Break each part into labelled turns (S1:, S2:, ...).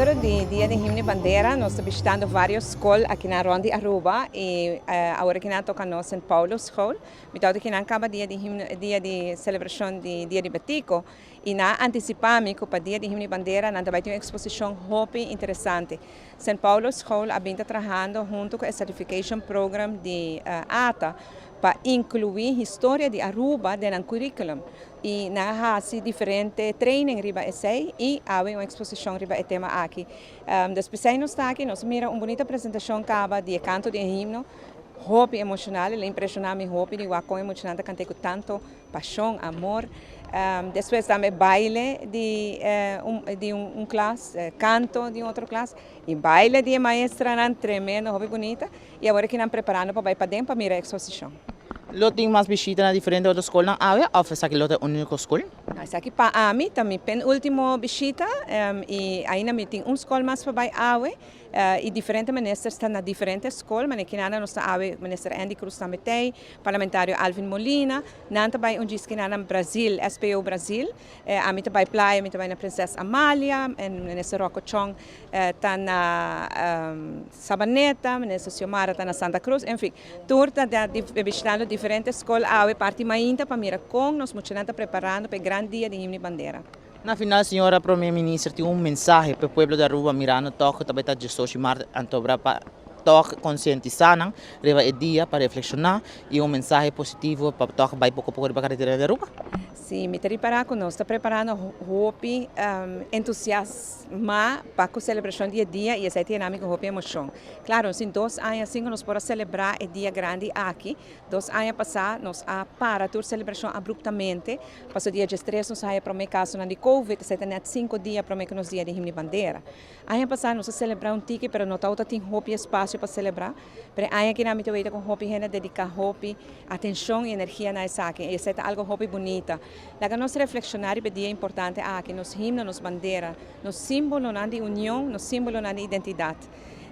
S1: quadro de Dia de Himno e Bandeira, nós estamos visitando várias escolas aqui na Ronda de Aruba e agora que nós tocamos no St. Paulo School, então que nós acaba dia de celebração de Dia de Batico e nós antecipamos que para Dia de Himno e Bandeira nós vai ter uma exposição muito interessante. St. Paulo School está trabalhando junto com o Certification Program de ATA para incluir a história de Aruba no currículo e nós fazemos diferentes treinos riba essay e há uma exposição riba o tema aqui. Depois nós está aqui, nós mira uma bonita apresentação de canto de himno, hobby emocional, ele impressionava-me hobby de o emocionante cantei com tanto paixão, amor. Depois também baile de classe, canto de outra classe e baile de maestra tremendo, hobby bonita e agora que estamos preparando para ir para dentro para mirar a exposição.
S2: Lo tem mais visita na diferente outras escolas na área ou faz aqui lo é único escola?
S1: Essa aqui para a mim também penúltimo visita e ainda me tem escola mais para ir e diferentes ministros estão na diferentes escolas, mas aqui nada nós está ministro Andy Cruz também tem, parlamentário Alvin Molina, não também diz que nada Brasil, SPO Brasil, a mim também Playa, a mim também na Princesa Amália, ministro Rocco Chong está na Sabaneta, ministro Xiomara está na Santa Cruz, enfim, turta visitando diferentes escolas, a parte mainta para mirar com nós muito preparando para o grande dia de Himno e Bandeira.
S2: Na final, senhora Primeira-Ministra, tem mensagem para o povo de Aruba mirando toque também está de Sochimar Antobra para toque conscientizar, reva o dia para reflexionar e mensagem positivo para toque vai pouco a pouco para a carretera de Aruba.
S1: Sim, me preparar conosco, está preparando roupa entusiasma para a celebração do dia e essa dinâmica roupa emoção. Claro, em 2 anos assim nós podemos celebrar o dia grande aqui, 2 anos passados nós para a celebração abruptamente, passou o dia de estresse nós para o meu caso de Covid, se tem 5 dias para o meu dia de Himno e Bandeira. Ano passado nós celebramos um tique, mas não tem roupa e espaço para celebrar, mas ano que nós temos com roupa e dedicar roupa, atenção e energia nessa aqui, e isso é algo roupa bonita. La nossa reflexionar e dia importante aqui nos himnos, nos bandeira, nos símbolo de união, nos símbolo de identidade.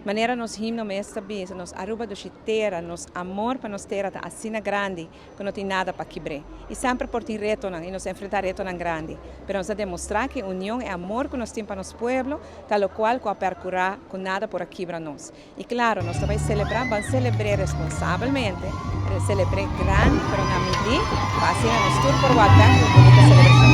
S1: Maneira nos himnos mestra bisa, nos Aruba do chiteira, nos amor para nos terra tá assim grande, que não tem nada para quebrar. E sempre por ter reto e nos enfrentar reto grande. Pero nos demonstrar que união é amor que nós temos para nosso povo, tal qual com a percurar com nada por quebrar nós. E claro, nós também vamos celebrar responsavelmente, celebrar grande, pero na medida, assim nos tur por o bonita celebração.